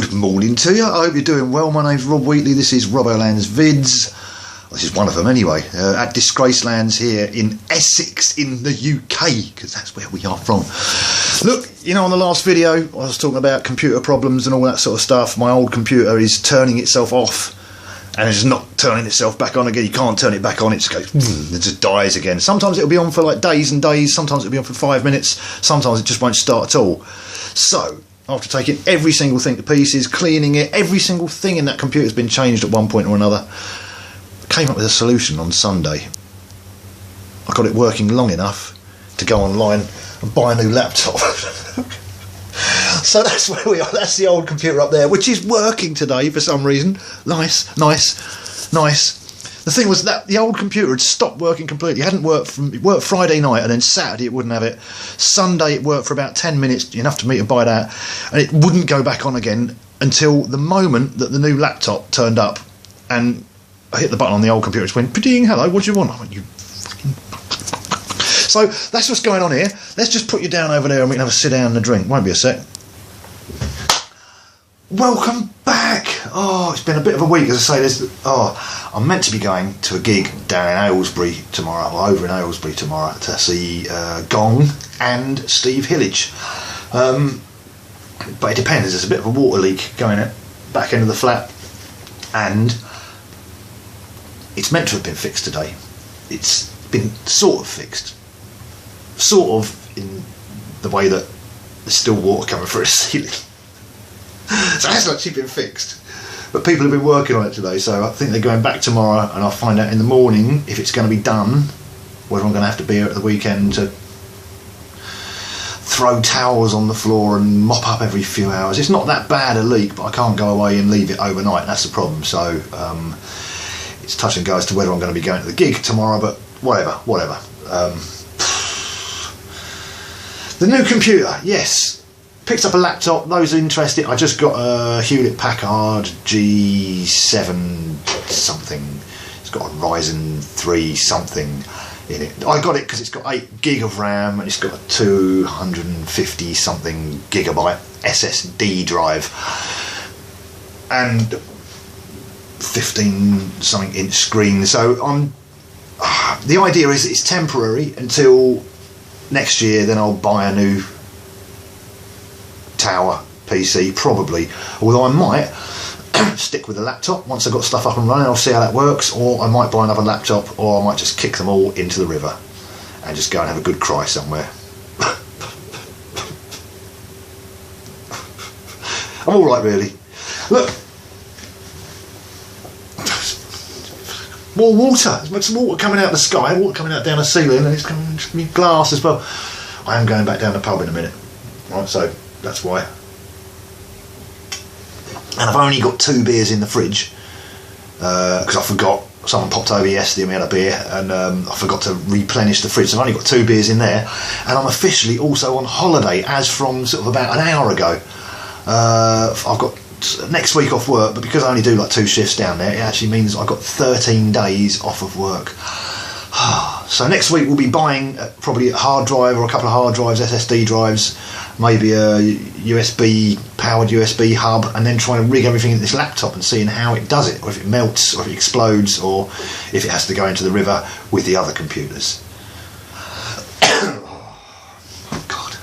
Good morning to you. I hope you're doing well. My name's Rob Wheatley. This is Robboland's Vids. This is one of them anyway. At Disgracelands here in Essex in the UK, because that's where we are from. Look, you know, on the last video I was talking about computer problems and all that sort of stuff. My old computer is turning itself off and it's not turning itself back on again. You can't turn it back on, it just goes, it just dies again. Sometimes it'll be on for like days and days, sometimes it'll be on for 5 minutes, sometimes it just won't start at all. So after taking every single thing to pieces, cleaning it, every single thing in that computer has been changed at one point or another, came up with a solution on Sunday. I got it working long enough to go online and buy a new laptop. So that's where we are. That's the old computer up there, which is working today for some reason. Nice. The thing was that the old computer had stopped working completely. It worked Friday night, and then Saturday it wouldn't have it. Sunday it worked for about 10 minutes, enough for me to buy that, and it wouldn't go back on again until the moment that the new laptop turned up. And I hit the button on the old computer, it just went, "Ding, hello, what do you want?" I went, "You fucking..." So that's what's going on here. Let's just put you down over there and we can have a sit down and a drink. Won't be a sec. Welcome back. Oh, it's been a bit of a week, as I say. I'm meant to be going to a gig down in Aylesbury tomorrow, or over in Aylesbury tomorrow, to see Gong and Steve Hillage. But it depends. There's a bit of a water leak going at back end of the flat, and it's meant to have been fixed today. It's been sort of fixed. Sort of in the way that there's still water coming through the ceiling. So it hasn't actually been fixed. But people have been working on it today, so I think they're going back tomorrow, and I'll find out in the morning if it's going to be done, whether I'm going to have to be here at the weekend to throw towels on the floor and mop up every few hours. It's not that bad a leak, but I can't go away and leave it overnight. That's the problem. So it's touch and go as to whether I'm going to be going to the gig tomorrow, but whatever. The new computer, yes. Picked up a laptop. Those interested, I just got a Hewlett Packard G7 something. It's got a Ryzen 3 something in it. I got it because it's got 8 gig of RAM and it's got a 250 something gigabyte SSD drive and 15 something inch screen. So the idea is it's temporary until next year. Then I'll buy a new tower PC probably, although I might stick with the laptop once I've got stuff up and running. I'll see how that works, or I might buy another laptop, or I might just kick them all into the river and just go and have a good cry somewhere. I'm alright really. Look, more water. There's some water coming out of the sky, water coming out down the ceiling, and it's coming to me glass as well. I am going back down the pub in a minute, right, so that's why. And I've only got 2 beers in the fridge because I forgot. Someone popped over yesterday and we had a beer, and I forgot to replenish the fridge. So I've only got 2 beers in there, and I'm officially also on holiday as from sort of about an hour ago. I've got next week off work, but because I only do like 2 shifts down there, it actually means I've got 13 days off of work. So next week we'll be buying probably a hard drive or a couple of hard drives, SSD drives, maybe a powered USB hub, and then trying to rig everything in this laptop and seeing how it does it, or if it melts, or if it explodes, or if it has to go into the river with the other computers. Oh God.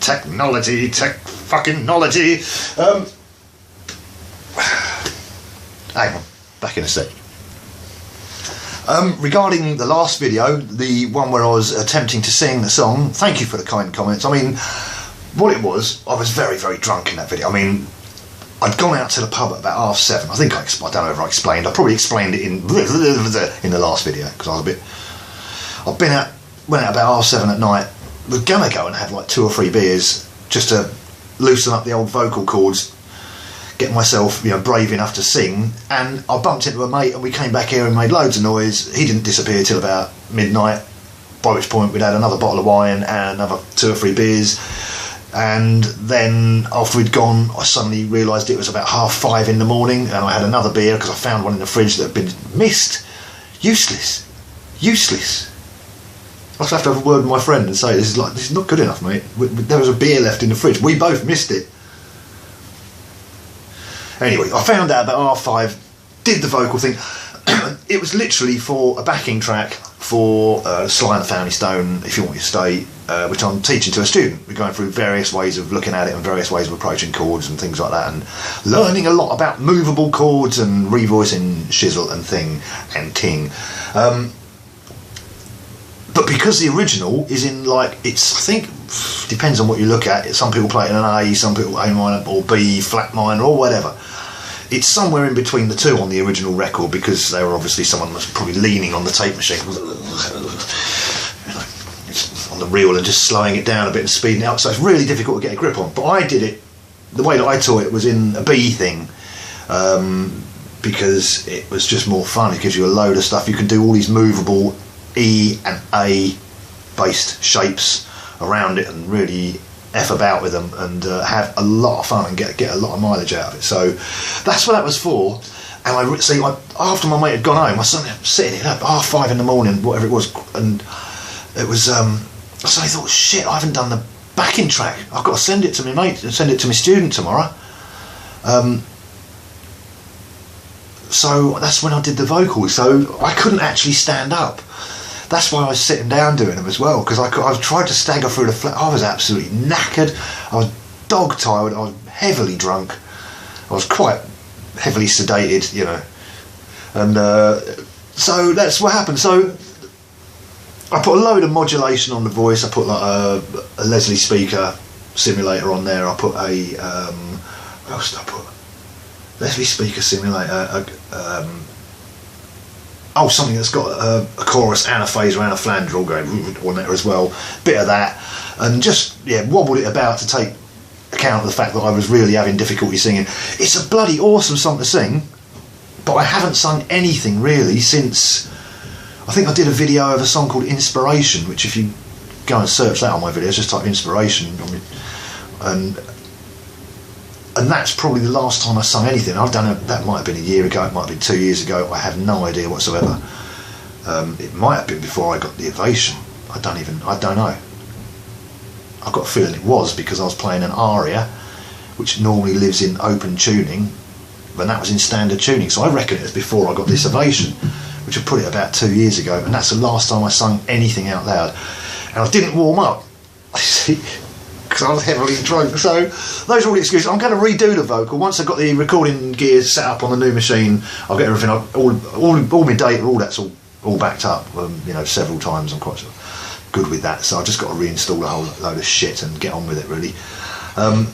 Technology, tech-fucking-nology. Hang on, back in a sec. Regarding the last video, the one where I was attempting to sing the song, thank you for the kind comments. I mean, what it was, I was very, very drunk in that video. I mean, I'd gone out to the pub at about 7:30. I think I don't know if I explained. I probably explained it in the last video because I was a bit. Went out about 7:30 at night. We're gonna go and have like 2 or 3 beers just to loosen up the old vocal cords, get myself, brave enough to sing. And I bumped into a mate and we came back here and made loads of noise. He didn't disappear till about midnight, by which point we'd had another bottle of wine and another 2 or 3 beers. And then after we'd gone, I suddenly realised it was about 5:30 in the morning, and I had another beer because I found one in the fridge that had been missed. Useless. I have to have a word with my friend and say, this is not good enough, mate. There was a beer left in the fridge. We both missed it. Anyway, I found out about R5, did the vocal thing. It was literally for a backing track for Sly and the Family Stone, If You Want Your Stay, which I'm teaching to a student. We're going through various ways of looking at it and various ways of approaching chords and things like that, and learning a lot about movable chords and revoicing shizzle and thing and ting. But because the original is in, like, it's, I think, depends on what you look at. Some people play it in an A, some people A minor or B, flat minor or whatever. It's somewhere in between the two on the original record, because they were obviously, someone was probably leaning on the tape machine on the reel and just slowing it down a bit and speeding it up. So it's really difficult to get a grip on. But I did it, the way that I taught it was in a B thing, because it was just more fun. It gives you a load of stuff. You can do all these movable E and A based shapes around it and really F about with them and have a lot of fun and get a lot of mileage out of it. So that's what that was for. And I see, after my mate had gone home, I was sitting at 5:30 in the morning, whatever it was, and it was so I thought, shit, I haven't done the backing track. I've got to send it to my mate and send it to my student tomorrow. So that's when I did the vocals. So I couldn't actually stand up. That's why I was sitting down doing them as well, because I tried to stagger through the flat. I was absolutely knackered. I was dog tired. I was heavily drunk. I was quite heavily sedated, you know. And so that's what happened. So I put a load of modulation on the voice. I put like a Leslie speaker simulator on there. I put a what else did I put? Leslie speaker simulator. Something that's got a chorus and a phaser and a flanger all going on there as well. Bit of that, and just wobbled it about to take account of the fact that I was really having difficulty singing. It's a bloody awesome song to sing, but I haven't sung anything really since. I think I did a video of a song called Inspiration, which if you go and search that on my videos, just type Inspiration, and that's probably the last time I sung anything. I don't know, that might have been a year ago, it might have been 2 years ago, I have no idea whatsoever. It might have been before I got the Ovation. I don't know. I've got a feeling it was, because I was playing an aria, which normally lives in open tuning, and that was in standard tuning, so I reckon it was before I got this Ovation, which I put it about 2 years ago, and that's the last time I sung anything out loud. And I didn't warm up, because I was heavily drunk. So those are all the excuses. I'm going to redo the vocal once I've got the recording gears set up on the new machine. I'll get everything up, all my data, all that's all backed up. You know, several times. I'm quite good with that. So I've just got to reinstall a whole load of shit and get on with it really. And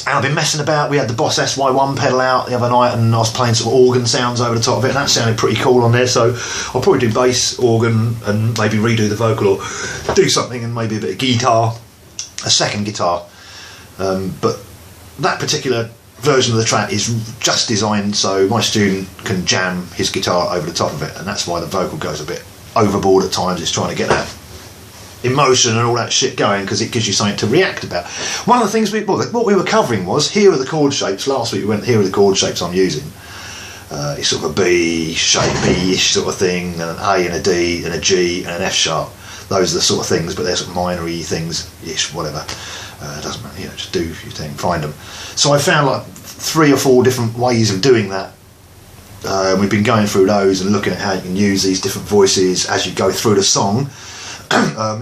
I've been messing about. We had the Boss SY1 pedal out the other night, and I was playing some organ sounds over the top of it, and that sounded pretty cool on there. So I'll probably do bass, organ, and maybe redo the vocal, or do something and maybe a bit of guitar. A second guitar, but that particular version of the track is just designed so my student can jam his guitar over the top of it, and that's why the vocal goes a bit overboard at times. It's trying to get that emotion and all that shit going, because it gives you something to react about. One of the things what we were covering was, here are the chord shapes. Last week we went, here are the chord shapes I'm using. It's sort of a B shape, B-ish sort of thing, and an A and a D and a G and an F sharp. Those are the sort of things, but they're sort of minor-y things-ish, whatever. Doesn't matter, you know, just do your thing, find them. So I found like 3 or 4 different ways of doing that. We've been going through those and looking at how you can use these different voices as you go through the song.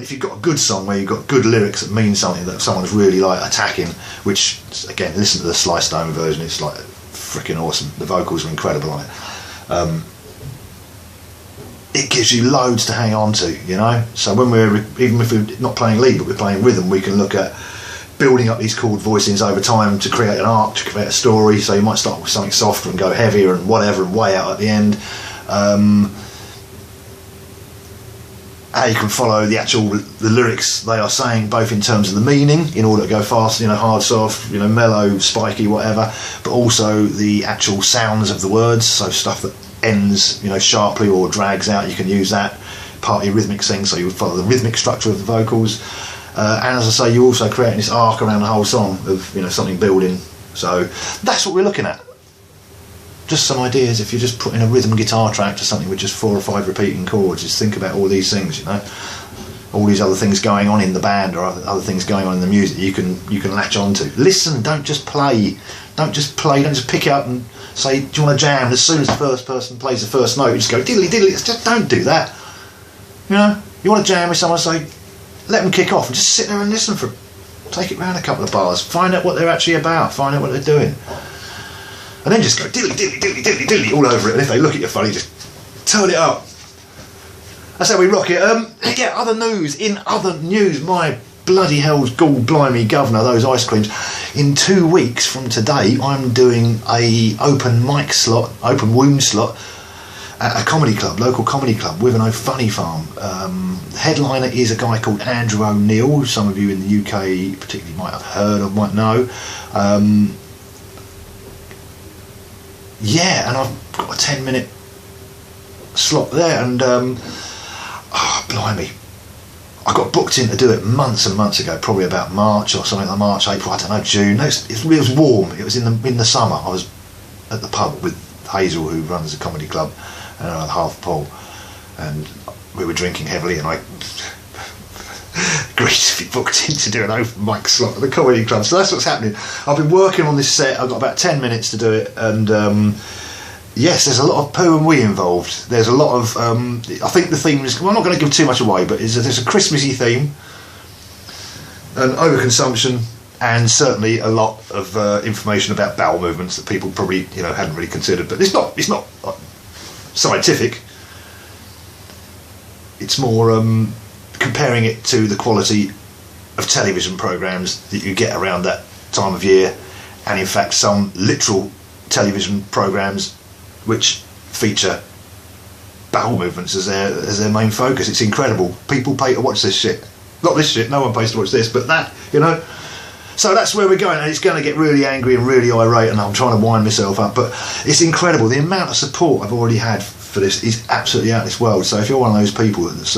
If you've got a good song where you've got good lyrics that mean something that someone's really like attacking, which, again, listen to the Sly Stone version, it's like freaking awesome. The vocals are incredible on it. It gives you loads to hang on to, you know. So when even if we're not playing lead but we're playing rhythm, we can look at building up these chord voicings over time to create an arc, to create a story. So you might start with something softer and go heavier and whatever and way out at the end. How you can follow the lyrics they are saying, both in terms of the meaning, in order to go fast, you know, hard, soft, you know, mellow, spiky, whatever, but also the actual sounds of the words. So stuff that ends, you know, sharply or drags out, you can use that part of your rhythmic thing, so you would follow the rhythmic structure of the vocals, and as I say, you're also creating this arc around the whole song of, you know, something building. So that's what we're looking at. Just some ideas. If you're just putting a rhythm guitar track to something with just 4 or 5 repeating chords, just think about all these things, you know. all these other things going on in the band or other things going on in the music you can latch on to. Listen, don't just play. Don't just pick it up and say, do you want to jam? And as soon as the first person plays the first note, you just go diddly diddly. Just don't do that. You know, you want to jam with someone, say, let them kick off and just sit there and listen for, take it round a couple of bars, find out what they're actually about, find out what they're doing. And then just go diddly diddly diddly diddly diddly all over it. And if they look at you funny, just turn it up. That's how we rock it. Yeah, other news, my bloody hell's gall blimey governor, those ice creams. In 2 weeks from today, I'm doing a open wound slot at a comedy club, local comedy club, Wivenhoe Funny Farm. Headliner is a guy called Andrew O'Neill. Some of you in the UK particularly might have heard of, might know. Yeah, and I've got a 10-minute slot there, and oh, blimey, I got booked in to do it months and months ago, probably about March or something, like March, April, I don't know, June. No, it was warm. It was in the summer. I was at the pub with Hazel, who runs the comedy club, and half Paul, and we were drinking heavily, and I agreed to be booked in to do an open mic slot at the comedy club. So that's what's happening. I've been working on this set. I've got about 10 minutes to do it, and yes, there's a lot of poo and wee involved. There's a lot of, I think the theme is, well, I'm not going to give too much away, but there's a Christmassy theme, an overconsumption, and certainly a lot of information about bowel movements that people probably, hadn't really considered. But it's not scientific. It's more comparing it to the quality of television programmes that you get around that time of year, and in fact some literal television programmes which feature bowel movements as their main focus. It's incredible. People pay to watch this shit. Not this shit, no one pays to watch this, but that, So that's where we're going, and it's going to get really angry and really irate, and I'm trying to wind myself up, but it's incredible. The amount of support I've already had for this is absolutely out of this world. So if you're one of those people that's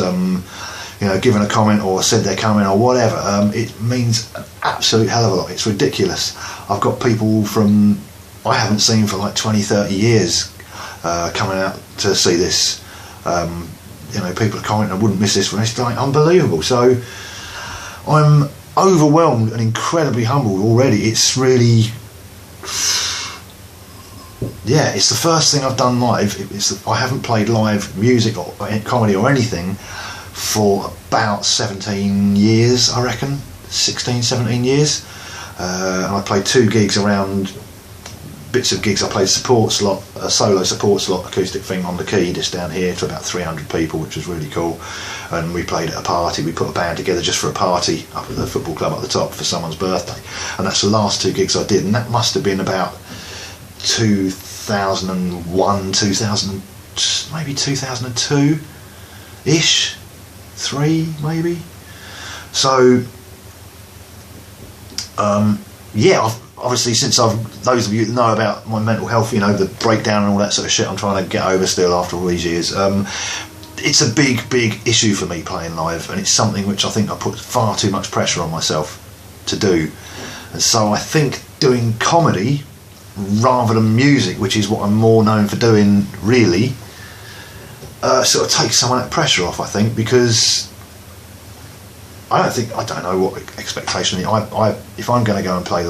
given a comment or said their comment or whatever, it means an absolute hell of a lot. It's ridiculous. I've got people from I haven't seen for like 20-30 years coming out to see this. People are commenting, I wouldn't miss this one. It's like unbelievable. So I'm overwhelmed and incredibly humbled already. It's really, yeah, it's the first thing I've done live. I haven't played live music or comedy or anything for about 17 years, I reckon. 16, 17 years. And I played 2 gigs around bits of gigs. I played a solo support slot acoustic thing on the key just down here to about 300 people, which was really cool. And we played at a party. We put a band together just for a party up at the football club at the top for someone's birthday, and that's the last 2 gigs I did, and that must have been about 2001, 2000, maybe 2002 ish, 3 maybe. So yeah, obviously, since those of you that know about my mental health, the breakdown and all that sort of shit I'm trying to get over still after all these years, it's a big issue for me playing live, and it's something which I think I put far too much pressure on myself to do. And so I think doing comedy rather than music, which is what I'm more known for doing really, sort of takes some of that pressure off, I think, because I don't know what expectation. If I'm going to go and play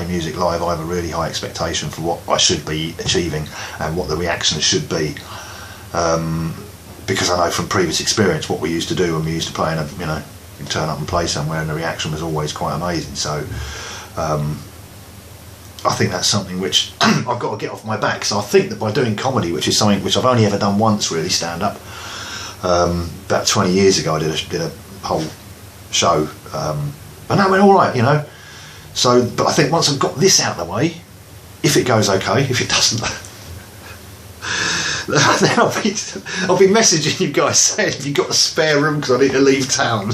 music live, I have a really high expectation for what I should be achieving and what the reactions should be. Because I know from previous experience what we used to do when we used to play you turn up and play somewhere, and the reaction was always quite amazing. So I think that's something which I've got to get off my back. So I think that by doing comedy, which is something which I've only ever done once really, stand up, about 20 years ago I did a whole show, and that went all right, So, but I think once I've got this out of the way, if it goes okay, if it doesn't, then I'll be messaging you guys saying, "Have you got a spare room? Because I need to leave town."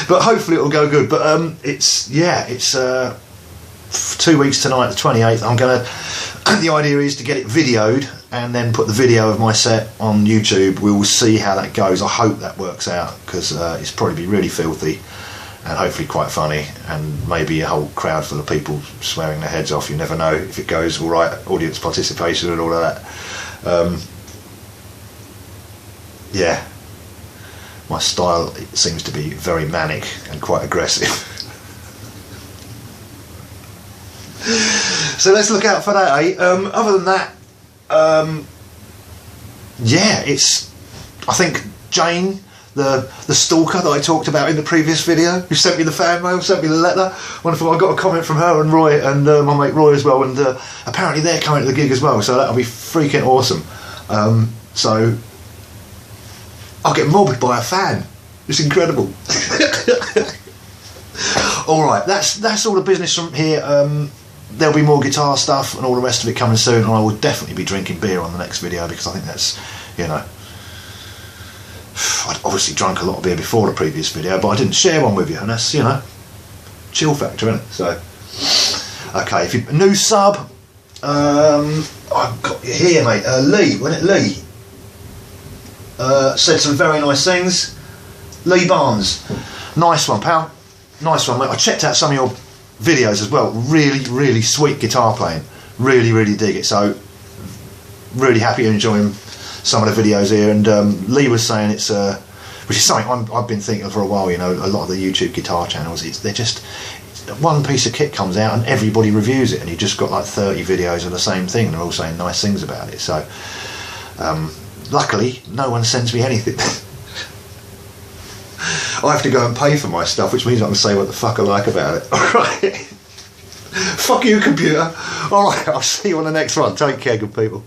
But hopefully it'll go good. But it's 2 weeks tonight, the 28th. The idea is to get it videoed and then put the video of my set on YouTube. We will see how that goes. I hope that works out, because it's probably be really filthy and hopefully quite funny, and maybe a whole crowd full of people swearing their heads off. You never know if it goes all right, audience participation and all of that. Yeah, my style seems to be very manic and quite aggressive. So let's look out for that, eh? Other than that, yeah, I think Jane, the stalker that I talked about in the previous video, who sent me the fan mail, sent me the letter. Wonderful. I got a comment from her and Roy and my mate Roy as well, and apparently they're coming to the gig as well, so that'll be freaking awesome. So I'll get mobbed by a fan. It's incredible. All right, that's all the business from here. There'll be more guitar stuff and all the rest of it coming soon, and I will definitely be drinking beer on the next video, because I think that's, you know, I'd obviously drunk a lot of beer before the previous video, but I didn't share one with you, and that's, you know, chill factor, isn't it? So, okay, if you're a new sub, I've got you here, mate. Lee, wasn't it Lee? Said some very nice things. Lee Barnes, nice one, pal. Nice one, mate. I checked out some of your videos as well. Really, really sweet guitar playing. Really, really dig it. So, really happy you're enjoying some of the videos here. And Lee was saying it's, which is something I've been thinking for a while. You know, a lot of the YouTube guitar channels, they're just, one piece of kit comes out and everybody reviews it, and you just got like 30 videos of the same thing, and they're all saying nice things about it. So, luckily, no one sends me anything. I have to go and pay for my stuff, which means I can say what the fuck I like about it. Alright. Fuck you, computer. Alright, I'll see you on the next one. Take care, good people.